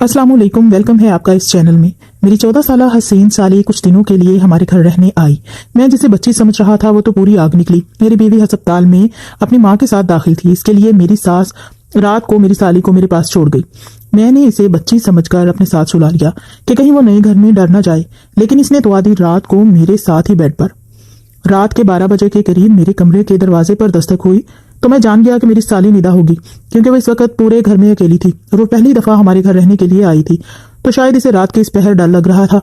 अस्सलाम वालेकुम, वेलकम है आपका इस चैनल में। मेरी 14 साल हसीन साली कुछ दिनों के लिए हमारे घर रहने आई। मैं जिसे बच्ची समझ रहा था वो तो पूरी आग निकली। मेरी बीवी अस्पताल में अपनी माँ के साथ दाखिल थी। इसके लिए मेरी सास रात को मेरी साली को मेरे पास छोड़ गई। मैंने इसे बच्ची समझकर अपने साथ सुला लिया कि कहीं वो नए घर में डर न जाए, लेकिन इसने तो आधी रात को मेरे साथ ही बेड पर। रात के 12 बजे के करीब मेरे कमरे के दरवाजे पर दस्तक हुई तो मैं जान गया कि मेरी साली निदा होगी, क्योंकि वो इस वक्त पूरे घर में अकेली थी और वो पहली दफा हमारे घर रहने के लिए आई थी, तो शायद इसे रात के इस पहर डर लग रहा था।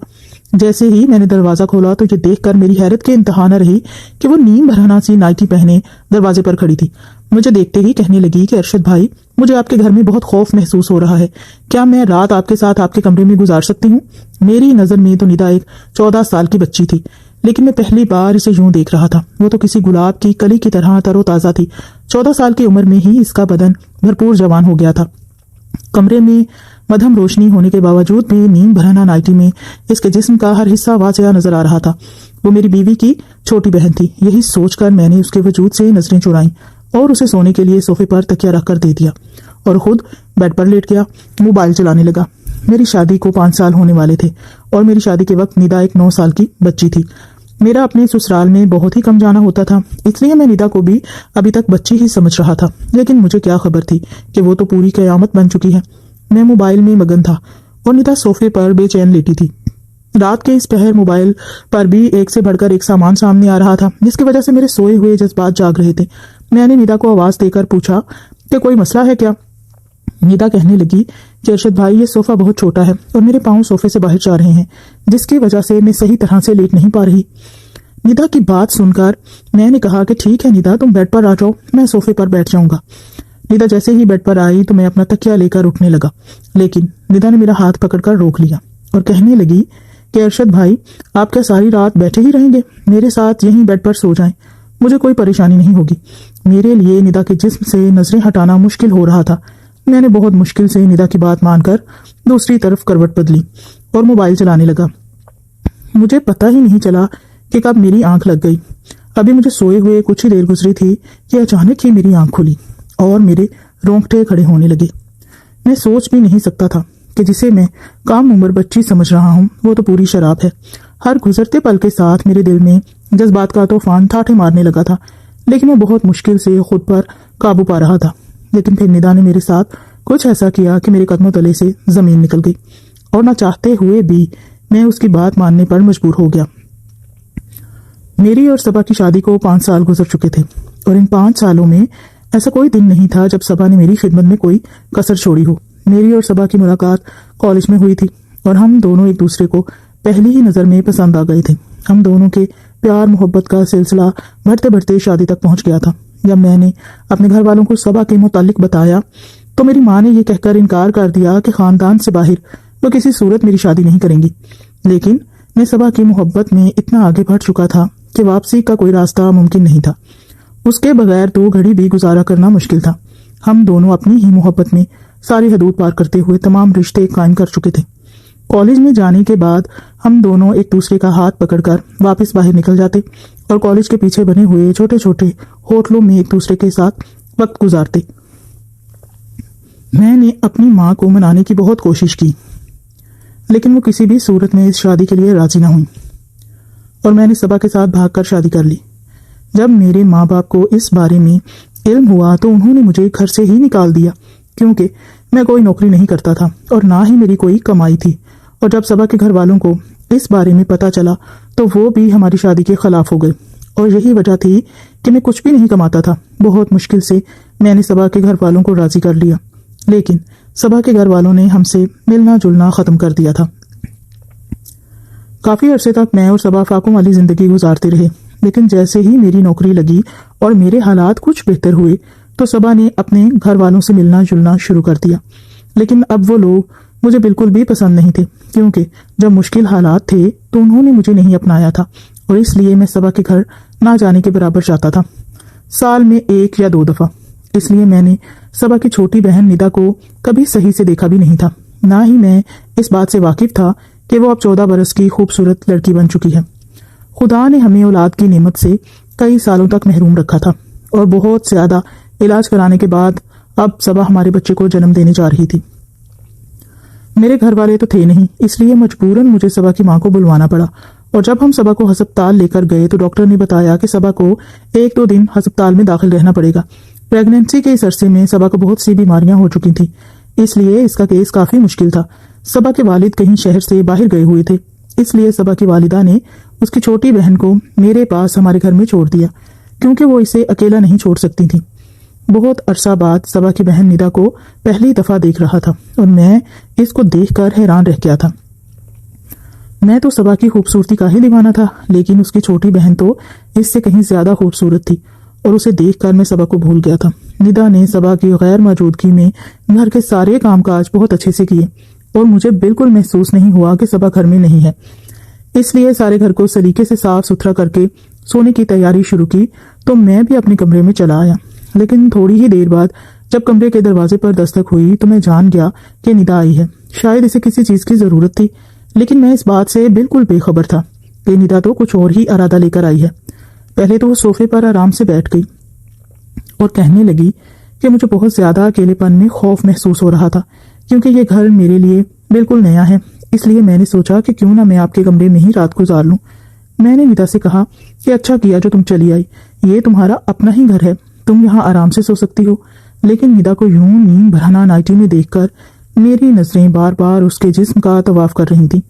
जैसे ही मैंने दरवाजा खोला तो ये देखकर मेरी हैरत के इंतहा न रही कि वो नीम भराना सी नाइटी पहने दरवाजे पर खड़ी थी। मुझे देखते ही कहने लगी कि अरशद भाई, मुझे आपके घर में बहुत खौफ महसूस हो रहा है, क्या मैं रात आपके साथ आपके कमरे में गुजार सकती हूँ? मेरी नजर में तो निदा एक 14 साल की बच्ची थी, लेकिन मैं पहली बार इसे यूं देख रहा था। वो तो किसी गुलाब की कली की तरह तरोताजा थी। 14 साल की उम्र में ही इसका बदन भरपूर जवान हो गया था। कमरे में मध्यम रोशनी होने के बावजूद भी नीम भराना नाइटी में इसके जिस्म का हर हिस्सा वाज़ेह नजर आ रहा था। वो मेरी बीवी की छोटी बहन थी। यही सोचकर मैंने उसके वजूद से नजरें चुराई और उसे सोने के लिए सोफे पर तकिया रखकर दे दिया और खुद बेड पर लेट गया। मोबाइल चलाने लगा। मेरी शादी को 5 साल होने वाले थे और मेरी शादी के वक्त निदा एक 9 साल की बच्ची थी। मेरा अपने ससुराल में बहुत ही कम जाना होता था, इसलिए मैं निदा को भी अभी तक बच्ची ही समझ रहा था। लेकिन मुझे क्या खबर थी कि वो तो पूरी कयामत बन चुकी है। मैं मोबाइल में मगन था और निदा सोफे पर बेचैन लेटी थी। रात के इस पहर मोबाइल पर भी एक से बढ़कर एक सामान सामने आ रहा था, जिसकी वजह से मेरे सोए हुए जज्बात जाग रहे थे। मैंने निदा को आवाज देकर पूछा कि कोई मसला है क्या? निदा कहने लगी कि अरशद भाई, ये सोफा बहुत छोटा है और मेरे पाँव सोफे से बाहर जा रहे हैं, जिसकी वजह से मैं सही तरह से लेट नहीं पा रही। निदा की बात सुनकर मैंने कहा कि ठीक है निदा, तुम बेड पर आ जाओ, मैं सोफे पर बैठ जाऊंगा। निदा जैसे ही बेड पर आई तो मैं अपना तकिया लेकर उठने लगा, लेकिन निदा ने मेरा हाथ पकड़कर रोक लिया और कहने लगी कि अरशद भाई, आप क्या सारी रात बैठे ही रहेंगे? मेरे साथ यहीं बेड पर सो जाएं, मुझे कोई परेशानी नहीं होगी। मेरे लिए निदा के जिस्म से नजरें हटाना मुश्किल हो रहा था। मैंने बहुत मुश्किल से निदा की बात मानकर दूसरी तरफ करवट बदली और मोबाइल चलाने लगा। मुझे पता ही नहीं चला कि कब मेरी आंख लग गई। अभी मुझे सोए हुए कुछ ही देर गुजरी थी कि अचानक ही मेरी आंख खुली और मेरे रोंगटे खड़े होने लगे। मैं सोच भी नहीं सकता था कि जिसे मैं कम उम्र बच्ची समझ रहा हूँ वो तो पूरी शराब है। हर गुजरते पल के साथ मेरे दिल में जज्बात का तूफान ठाठे मारने लगा था, लेकिन मैं बहुत मुश्किल से खुद पर काबू पा रहा था। लेकिन फिर निदा ने मेरे साथ कुछ ऐसा किया कि मेरे कदमों तले से जमीन निकल गई और ना चाहते हुए भी मैं उसकी बात मानने पर मजबूर हो गया। मेरी और सबा की शादी को 5 साल गुजर चुके थे और इन 5 सालों में ऐसा कोई दिन नहीं था जब सबा ने मेरी खिदमत में कोई कसर छोड़ी हो। मेरी और सबा की मुलाकात कॉलेज में हुई थी और हम दोनों एक दूसरे को पहली ही नजर में पसंद आ गए थे। हम दोनों के प्यार मोहब्बत का सिलसिला बढ़ते बढ़ते शादी तक पहुंच गया था। जब मैंने अपने घर वालों को सबा के मुतालिक बताया तो मेरी माँ ने यह कहकर इनकार कर दिया कि खानदान से बाहर वो किसी सूरत मेरी शादी नहीं करेंगी। लेकिन मैं सबा की मोहब्बत में इतना आगे बढ़ चुका था कि वापसी का कोई रास्ता मुमकिन नहीं था। उसके बगैर 2 घड़ी भी गुजारा करना मुश्किल था। हम दोनों अपनी ही मोहब्बत में सारी हदूद पार करते हुए तमाम रिश्ते कायम कर चुके थे। कॉलेज में जाने के बाद हम दोनों एक दूसरे का हाथ पकड़कर वापस बाहर निकल जाते और कॉलेज के पीछे बने हुए छोटे छोटे होटलों में एक दूसरे के साथ वक्त गुजारते। मैंने अपनी माँ को मनाने की बहुत कोशिश की, लेकिन वो किसी भी सूरत में इस शादी के लिए राजी ना हुई और मैंने सबा के साथ भागकर शादी कर ली। जब मेरे माँ बाप को इस बारे में इल्म हुआ तो उन्होंने मुझे घर से ही निकाल दिया, क्योंकि मैं कोई नौकरी नहीं करता था और ना ही मेरी कोई कमाई थी। और जब सबा के घर वालों को इस बारे में पता चला तो वो भी हमारी शादी के खिलाफ हो गए और यही वजह थी कि मैं कुछ भी नहीं कमाता था। बहुत मुश्किल से मैंने सबा के घर वालों को राजी कर लिया, लेकिन सबा के घर वालों ने हमसे मिलना जुलना खत्म कर दिया था। काफी अरसे तक मैं और सबा फाकों वाली जिंदगी गुजारते रहे, लेकिन जैसे ही मेरी नौकरी लगी और मेरे हालात कुछ बेहतर हुए तो सबा ने अपने घर वालों से मिलना जुलना शुरू कर दिया। लेकिन अब वो लोग मुझे बिल्कुल भी पसंद नहीं थे, क्योंकि जब मुश्किल हालात थे तो उन्होंने मुझे नहीं अपनाया था और इसलिए मैं सबा के घर ना जाने के बराबर चाहता था, साल में 1 या 2 दफा। इसलिए मैंने सबा की छोटी बहन निदा को कभी सही से देखा भी नहीं था। ना ही मैं इस बात से वाकिफ था कि वो अब 14 बरस की खूबसूरत लड़की बन चुकी है। खुदा ने हमें औलाद की नेमत से कई सालों तक महरूम रखा था और बहुत ज्यादा इलाज कराने के बाद अब सबा हमारे बच्चे को जन्म देने जा रही थी। मेरे घर वाले तो थे नहीं, इसलिए मजबूरन मुझे सबा की माँ को बुलवाना पड़ा। और जब हम सबा को अस्पताल लेकर गए तो डॉक्टर ने बताया कि सबा को 1-2 दिन अस्पताल में दाखिल रहना पड़ेगा। प्रेगनेंसी के इस अरसे में सबा को बहुत सी बीमारियां हो चुकी थी, इसलिए इसका केस काफी मुश्किल था। सबा के वालिद कहीं शहर से बाहर गए हुए थे, इसलिए सबा की वालिदा ने उसकी छोटी बहन को मेरे पास हमारे घर में छोड़ दिया, क्योंकि वो इसे अकेला नहीं छोड़ सकती थी। बहुत अरसा बाद सबा की बहन निदा को पहली दफा देख रहा था और मैं इसको देखकर हैरान रह गया था। मैं तो सबा की खूबसूरती का ही दीवाना था, लेकिन उसकी छोटी बहन तो इससे कहीं ज्यादा खूबसूरत थी और उसे देखकर मैं सबा को भूल गया था। निदा ने सबा की गैर मौजूदगी में घर के सारे कामकाज बहुत अच्छे से किए और मुझे बिल्कुल महसूस नहीं हुआ कि सबा घर में नहीं है। इसलिए सारे घर को सलीके से साफ सुथरा करके सोने की तैयारी शुरू की तो मैं भी अपने कमरे में चला आया। लेकिन थोड़ी ही देर बाद जब कमरे के दरवाजे पर दस्तक हुई तो मैं जान गया कि निदा आई है। शायद इसे किसी चीज की जरूरत थी, लेकिन मैं इस बात से बिल्कुल बेखबर था कि निदा तो कुछ और ही इरादा लेकर आई है। पहले तो वो सोफे पर आराम से बैठ गई और कहने लगी कि मुझे बहुत ज्यादा अकेलेपन में खौफ महसूस हो रहा था, क्योंकि ये घर मेरे लिए बिल्कुल नया है। इसलिए मैंने सोचा कि क्यों ना मैं आपके कमरे में ही रात गुजार लूं। मैंने निदा से कहा कि अच्छा किया जो तुम चली आई, ये तुम्हारा अपना ही घर है, तुम यहाँ आराम से सो सकती हो। लेकिन निदा को यूं नींद भराना नाइटी में देखकर मेरी नजरें बार बार उसके जिस्म का तवाफ कर रही थी।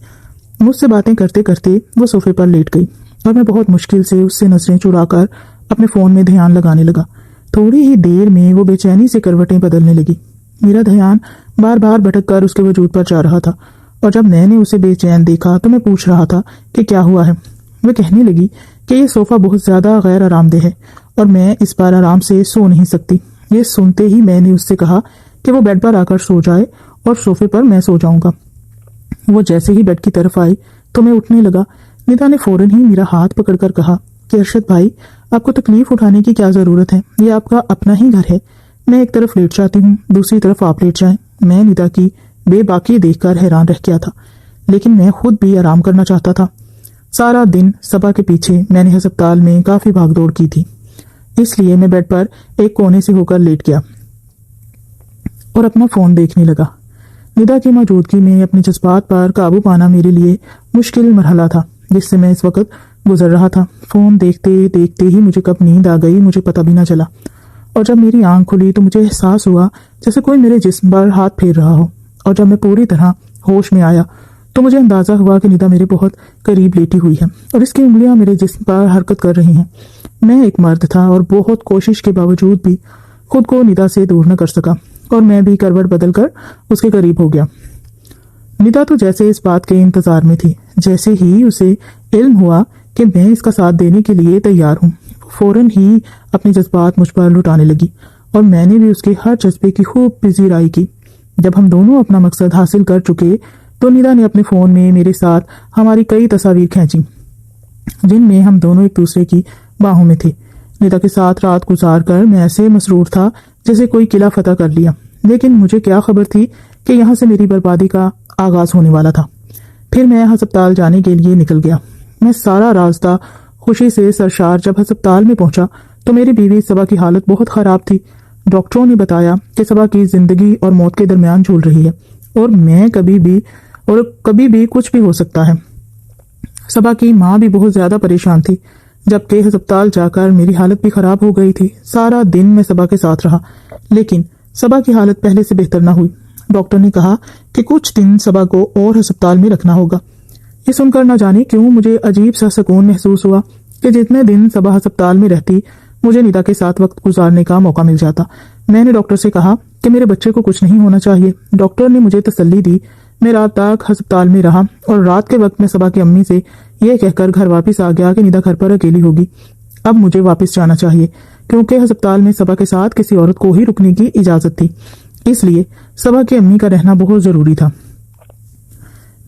मुझसे बातें करते करते वो सोफे पर लेट गई और मैं बहुत मुश्किल से उससे नजरें चुराकर अपने फोन में ध्यान लगाने लगा। थोड़ी ही देर में वो बेचैनी से करवटें बदलने लगी। मेरा ध्यान बार बार भटक कर उसके वजूद पर जा रहा था और जब मैंने उसे बेचैन देखा तो मैं पूछ रहा था कि क्या हुआ है। वह कहने लगी कि ये सोफा बहुत ज्यादा गैर आरामदेह है और मैं इस पर आराम से सो नहीं सकती। ये सुनते ही मैंने उससे कहा कि वो बेड पर आकर सो जाए और सोफे पर मैं सो जाऊंगा। वो जैसे ही बेड की तरफ आई तो मैं उठने लगा। निदा ने फौरन ही मेरा हाथ पकड़कर कहा कि अरशद भाई, आपको तकलीफ उठाने की क्या जरूरत है, ये आपका अपना ही घर है। मैं एक तरफ लेट जाती हूँ, दूसरी तरफ आप लेट जाएं। मैं निदा की बेबाकी देखकर हैरान रह गया था, लेकिन मैं खुद भी आराम करना चाहता था। सारा दिन सबा के पीछे मैंने अस्पताल में काफी भागदौड़ की थी, इसलिए मैं बेड पर एक कोने से होकर लेट गया और अपना फोन देखने लगा। निदा की मौजूदगी में अपने जज्बात पर काबू पाना मेरे लिए मुश्किल मरहला था, जिससे मैं इस वक्त गुजर रहा था। फोन देखते देखते ही मुझे कब नींद आ गई मुझे पता भी ना चला, और जब मेरी आंख खुली तो मुझे एहसास हुआ जैसे कोई मेरे जिस्म पर हाथ फेर रहा हो। और जब मैं पूरी तरह होश में आया तो मुझे अंदाजा हुआ कि निदा मेरे बहुत करीब लेटी हुई है और इसकी उंगलियां मेरे जिस्म पर हरकत कर रही हैं। मैं एक मर्द था और बहुत कोशिश के बावजूद भी खुद को निदा से दूर न कर सका और मैं भी करवट बदलकर उसके करीब हो गया। निदा तो जैसे इस बात के इंतजार में थी, जैसे ही उसे इल्म हुआ कि मैं इसका साथ देने के लिए तैयार हूँ, फौरन ही अपने जज्बात मुझ पर लुटाने लगी और मैंने भी उसके हर जज्बे की खूब पजीराई की। जब हम दोनों अपना मकसद हासिल कर चुके तो निदा ने अपने फोन में मेरे साथ हमारी कई तस्वीर खींची, जिनमें हम दोनों एक दूसरे की बाहों में थे। निदा के साथ रात गुजार कर मैं ऐसे मसरूर था जैसे कोई किला फतह कर लिया, लेकिन मुझे क्या खबर थी कि यहाँ से मेरी बर्बादी का आगाज होने वाला था। फिर मैं अस्पताल जाने के लिए निकल गया। मैं सारा रास्ता खुशी से सरशार जब अस्पताल में पहुंचा तो मेरी बीवी सबा की हालत बहुत खराब थी। डॉक्टरों ने बताया कि सबा की जिंदगी और मौत के दरमियान झूल रही है और कभी भी कुछ भी हो सकता है। सबा की माँ भी बहुत ज्यादा परेशान थी, जबकि अस्पताल जाकर मेरी हालत भी खराब हो गई थी। सारा दिन मैं सबा के साथ रहा, लेकिन सबा की हालत पहले से बेहतर न हुई। डॉक्टर ने कहा कि कुछ दिन सबा को और अस्पताल में रखना होगा। ये सुनकर न जाने क्यों मुझे अजीब सा सुकून महसूस हुआ कि जितने दिन सबा अस्पताल में रहती मुझे निदा के साथ वक्त गुजारने का मौका मिल जाता। मैंने डॉक्टर से कहा कि मेरे बच्चे को कुछ नहीं होना चाहिए। डॉक्टर ने मुझे तसल्ली दी। मैं रात तक अस्पताल में रहा और रात के वक्त मैं सबा की अम्मी से यह कहकर घर वापस आ गया कि निदा घर पर अकेली होगी। अब मुझे वापस जाना चाहिए, क्योंकि अस्पताल में सबा के साथ किसी औरत को ही रुकने की इजाजत थी, इसलिए सबा की अम्मी का रहना बहुत जरूरी था।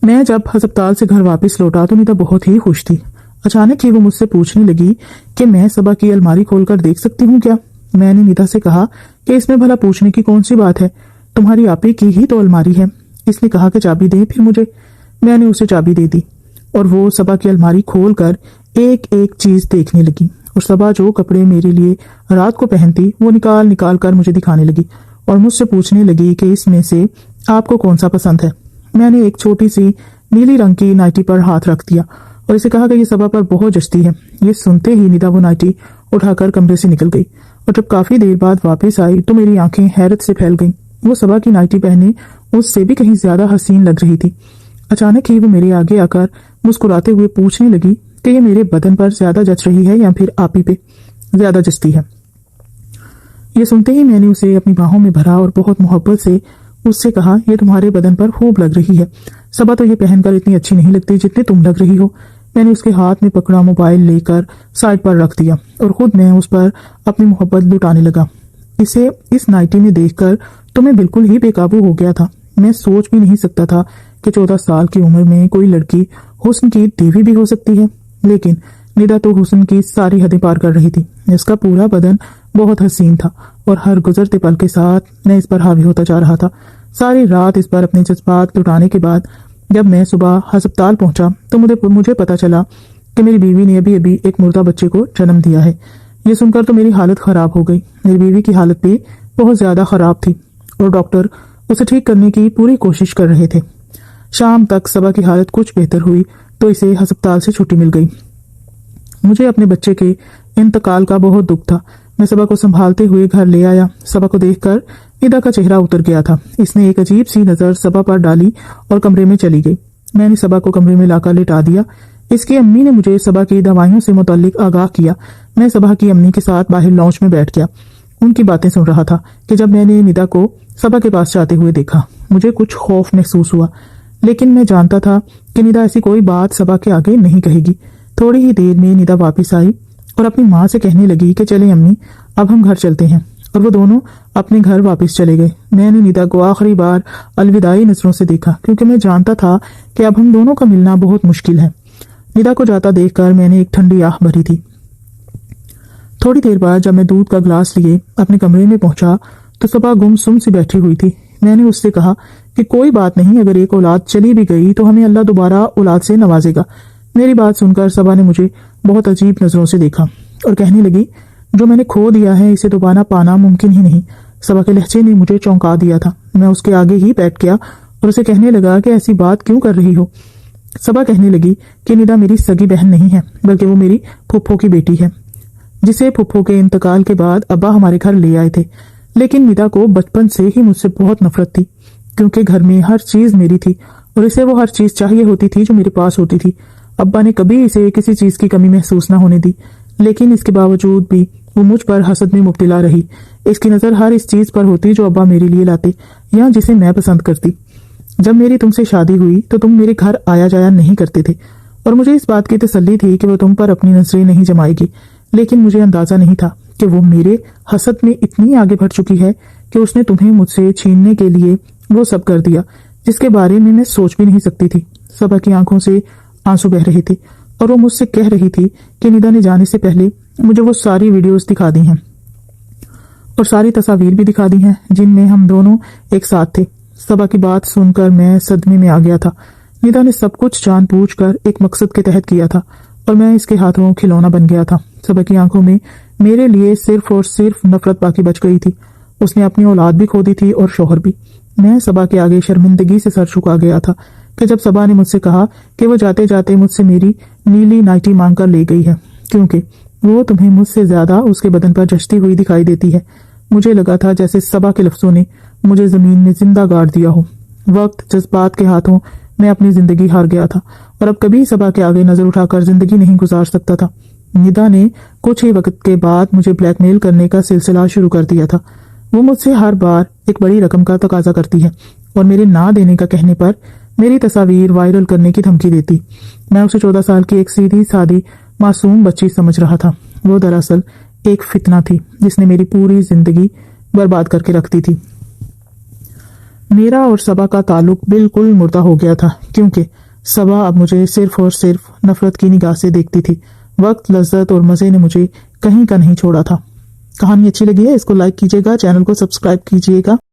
मैं जब अस्पताल से घर वापस लौटा तो निदा बहुत ही खुश थी। अचानक ही वो मुझसे पूछने लगी कि मैं सबा की अलमारी खोलकर देख सकती हूँ क्या। मैंने निदा से कहा कि इसमें भला पूछने की कौन सी बात है, तुम्हारी आपी की ही तो अलमारी है। इसने कहा कि चाबी दे फिर मुझे। मैंने उसे चाबी दे दी और वो सबा की अलमारी खोलकर एक एक चीज देखने लगी और सबा जो कपड़े मेरे लिए रात को पहनती वो निकाल निकाल कर मुझे दिखाने लगी और मुझसे पूछने लगी कि इसमें से आपको कौन सा पसंद है। मैंने एक छोटी सी नीली रंग की नाइटी पर हाथ रख दिया और इसे कहा कि ये सबा पर बहुत जचती है। ये सुनते ही निदा वो नाइटी उठाकर कमरे से निकल गई और जब काफी देर बाद वापस आई तो मेरी आंखें हैरत से फैल गईं। वो सबा की नाइटी पहने उससे भी कहीं ज्यादा हसीन लग रही थी। अचानक ही वो मेरे आगे आकर मुस्कुराते हुए पूछने लगी कि ये मेरे बदन पर ज्यादा जच रही है या फिर आप ही पे ज्यादा जचती है। ये सुनते ही मैंने उसे अपनी बाहों में भरा और बहुत मोहब्बत से उससे कहा, ये तुम्हारे बदन पर खूब लग रही है। सबा तो ये पहनकर इतनी अच्छी नहीं लगती जितनी तुम लग रही हो। मैंने उसके हाथ में पकड़ा मोबाइल लेकर साइड पर रख दिया और खुद मैं उस पर अपनी मोहब्बत लुटाने लगा। इसे इस नाइटी में देखकर तो मैं बिल्कुल ही बेकाबू हो गया था। मैं सोच भी नहीं सकता था कि 14 साल की उम्र में कोई लड़की हुस्न की देवी भी हो सकती है। लेकिन निदा तो हुस्न की सारी हदें पार कर रही थी। इसका पूरा बदन बहुत हसीन था और हर गुजरते पल के साथ मैं इस पर हावी होता जा रहा था। सारी रात इस पर अपने जज्बात लुटाने के बाद जब मैं सुबह अस्पताल पहुंचा तो मुझे पता चला कि मेरी बीवी ने अभी अभी एक मुर्दा बच्चे को जन्म दिया है। ये सुनकर तो मेरी हालत खराब हो गई। मेरी बीवी की हालत भी बहुत ज्यादा खराब थी और डॉक्टर उसे ठीक करने की पूरी कोशिश कर रहे थे। शाम तक सबा की हालत कुछ बेहतर हुई तो इसे अस्पताल से छुट्टी मिल गई। मुझे अपने बच्चे के इंतकाल का बहुत दुख था। मैं सबा को संभालते हुए घर ले आया। सबा को देखकर निदा का चेहरा उतर गया था। इसने एक अजीब सी नजर सबा पर डाली और कमरे में चली गई। मैंने सबा को कमरे में लाकर लिटा दिया। इसकी अम्मी ने मुझे सबा की दवाइयों से मुताल्लिक आगाह किया। मैं सबा की अम्मी के साथ बाहर लॉन्च में बैठ गया। उनकी बातें सुन रहा था कि जब मैंने निदा को सबा के पास जाते हुए देखा मुझे कुछ खौफ महसूस हुआ, लेकिन मैं जानता था कि निदा ऐसी कोई बात सबा के आगे नहीं कहेगी। थोड़ी ही देर में निदा वापस आई और अपनी माँ से कहने लगी कि चले अम्मी, अब हम घर चलते हैं। और वो दोनों अपने घर वापस चले गए। मैंने निदा को आखिरी बार अलविदाई नजरों से देखा क्योंकि मैं जानता था कि अब हम दोनों का मिलना बहुत मुश्किल है। निदा को जाता देखकर मैंने एक ठंडी आह भरी थी। थोड़ी देर बाद जब मैं दूध का ग्लास लिए अपने कमरे में पहुंचा तो सबा गुमसुम सी बैठी हुई थी। मैंने उससे कहा कि कोई बात नहीं, अगर एक औलाद चली भी गई तो हमें अल्लाह दोबारा औलाद से नवाजेगा। मेरी बात सुनकर सबा ने मुझे बहुत अजीब नजरों से देखा और कहने लगी, जो मैंने खो दिया है इसे दोबारा पाना मुमकिन ही नहीं। सबा के लहजे ने मुझे चौंका दिया था। मैं उसके आगे ही बैठ गया और उसे कहने लगा कि ऐसी बात क्यों कर रही हो। सबा कहने लगी कि निदा मेरी सगी बहन नहीं है बल्कि वो मेरी फुफ्फो की बेटी है, जिसे फुफ्फो के इंतकाल के बाद अब्बा हमारे घर ले आए थे। लेकिन निदा को बचपन से ही मुझसे बहुत नफरत थी क्योंकि घर में हर चीज मेरी थी और इसे वो हर चीज चाहिए होती थी जो मेरे पास होती थी। अब्बा ने कभी इसे किसी चीज की कमी महसूस न होने दी, लेकिन इसके बावजूद भी वो मुझ पर हसद में मुब्तला रही। इसकी नजर हर इस चीज पर होती जो अब्बा मेरे लिए लाते या जिसे मैं पसंद करती। जब मेरी तुमसे शादी हुई तो तुम मेरे घर आया जाया नहीं करते थे और मुझे इस बात की तसल्ली थी कि वो तुम पर अपनी नजरें नहीं जमाएगी। लेकिन मुझे अंदाजा नहीं था कि वो मेरे हसद में इतनी आगे बढ़ चुकी है कि उसने तुम्हें मुझसे छीनने के लिए वो सब कर दिया जिसके बारे में मैं सोच भी नहीं सकती थी। सबा की आंखों से आंसू बह रहे थे और वो मुझसे कह रही थी कि निदा ने जाने से पहले मुझे वो सारी वीडियोस दिखा दी हैं और सारी तस्वीर भी दिखा दी हैं जिनमें हम दोनों एक साथ थे। सबा की बात सुनकर मैं सदमे में आ गया था। निदा ने सब कुछ जानबूझकर एक मकसद के तहत किया था और मैं इसके हाथों खिलौना बन गया था। सबा की आंखों में मेरे लिए सिर्फ और सिर्फ नफरत बाकी बच गई थी। उसने अपनी औलाद भी खो दी थी और शौहर भी। मैं सबा के आगे शर्मिंदगी से सर झुका गया था कि जब सबा ने मुझसे कहा कि वो जाते जाते मुझसे मेरी नीली नाइटी मांग कर ले गई है क्योंकि वो तुम्हें मुझसे ज्यादा उसके बदन पर जचती हुई दिखाई देती है। मुझे लगा था जैसे सबा के लफ्जों ने मुझे जमीन में जिंदा गाड़ दिया हो। वक्त जज्बात के हाथों मैं अपनी जिंदगी हार गया था और अब कभी सबा के आगे नजर उठाकर जिंदगी नहीं गुजार सकता था। निदा ने कुछ ही वक्त के बाद मुझे ब्लैकमेल करने का सिलसिला शुरू कर दिया था। वो मुझसे हर बार एक बड़ी रकम का तकाजा करती है और मेरे ना देने का कहने पर मेरी तस्वीर वायरल करने की धमकी देती। मैं उसे 14 साल की एक सीधी सादी मासूम बच्ची समझ रहा था। वो दरअसल एक फितना थी जिसने मेरी पूरी जिंदगी बर्बाद करके रख दी थी। मेरा और सबा का ताल्लुक बिल्कुल मुर्दा हो गया था क्योंकि सबा अब मुझे सिर्फ और सिर्फ नफरत की निगाह से देखती थी। वक्त, लज्जत और मजे ने मुझे कहीं का नहीं छोड़ा था। कहानी अच्छी लगी है इसको लाइक कीजिएगा, चैनल को सब्सक्राइब कीजिएगा।